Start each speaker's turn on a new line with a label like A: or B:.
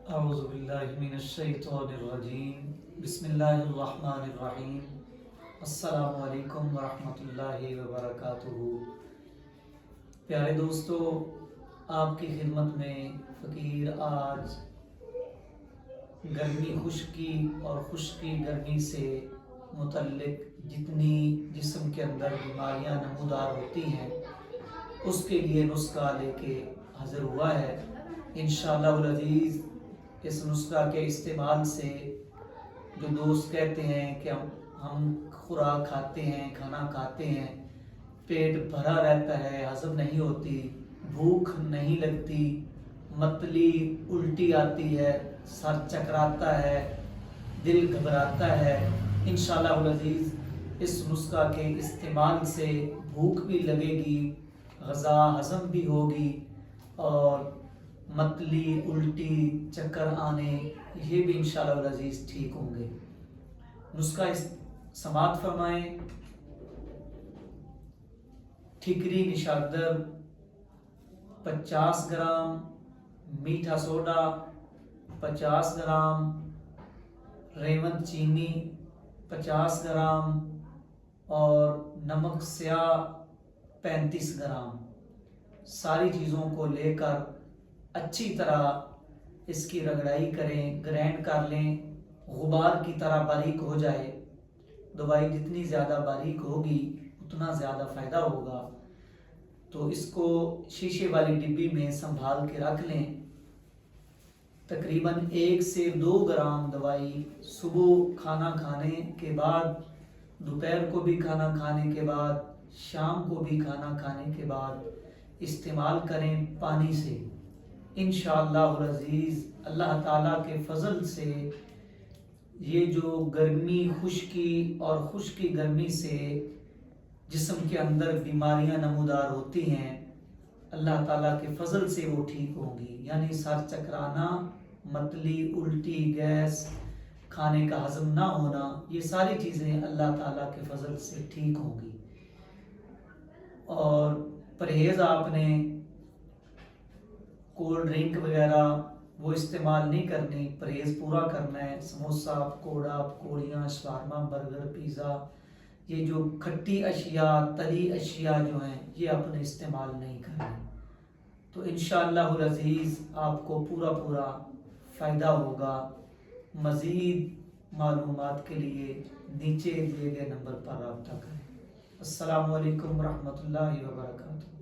A: اعوذ باللہ من الشیطان الرجیم بسم اللہ الرحمن الرحیم السلام علیکم ورحمۃ اللہ وبرکاتہ۔ پیارے دوستو، آپ کی خدمت میں فقیر آج گرمی خشکی اور خشکی گرمی سے متعلق جتنی جسم کے اندر بیماریاں نمودار ہوتی ہیں اس کے لیے نسخہ لے کے حاضر ہوا ہے۔ انشاءاللہ العزیز اس نسخہ کے استعمال سے جو دوست کہتے ہیں کہ ہم خوراک کھاتے ہیں، کھانا کھاتے ہیں، پیٹ بھرا رہتا ہے، ہضم نہیں ہوتی، بھوک نہیں لگتی، متلی الٹی آتی ہے، سر چکراتا ہے، دل گھبراتا ہے، انشاءاللہ العزیز اس نسخہ کے استعمال سے بھوک بھی لگے گی، غذا ہضم بھی ہوگی اور متلی الٹی چکر آنے یہ بھی انشاءاللہ العزیز ٹھیک ہوں گے۔ نسخہ سماعت فرمائیں۔ ٹھیکری نشادر 50 گرام، میٹھا سوڈا 50 گرام، ریون چینی 50 گرام اور نمک سیاہ 35 گرام، ساری چیزوں کو لے کر اچھی طرح اس کی رگڑائی کریں، گرینڈ کر لیں، غبار کی طرح باریک ہو جائے۔ دوائی جتنی زیادہ باریک ہوگی اتنا زیادہ فائدہ ہوگا، تو اس کو شیشے والی ڈبی میں سنبھال کے رکھ لیں۔ تقریباً 1 سے 2 گرام دوائی صبح کھانا کھانے کے بعد، دوپہر کو بھی کھانا کھانے کے بعد، شام کو بھی کھانا کھانے کے بعد استعمال کریں پانی سے۔ انشاءاللہ العزیز اللہ تعالیٰ کے فضل سے یہ جو گرمی خشکی اور خشکی گرمی سے جسم کے اندر بیماریاں نمودار ہوتی ہیں، اللہ تعالیٰ کے فضل سے وہ ٹھیک ہوں گی۔ یعنی سر چکرانا، متلی الٹی گیس، کھانے کا ہضم نہ ہونا، یہ ساری چیزیں اللہ تعالیٰ کے فضل سے ٹھیک ہوں گی۔ اور پرہیز آپ نے کولڈ ڈرنک وغیرہ وہ استعمال نہیں کرنی، پرہیز پورا کرنا ہے۔ سموسہ، پکوڑا، پکوڑیاں، شاورما، برگر، پیزا، یہ جو کھٹی اشیاء، تلی اشیاء جو ہیں یہ اپنے استعمال نہیں کرنی۔ تو انشاءاللہ العزیز آپ کو پورا فائدہ ہوگا۔ مزید معلومات کے لیے نیچے دیے گئے نمبر پر رابطہ کریں۔ السلام علیکم ورحمۃ اللہ وبرکاتہ۔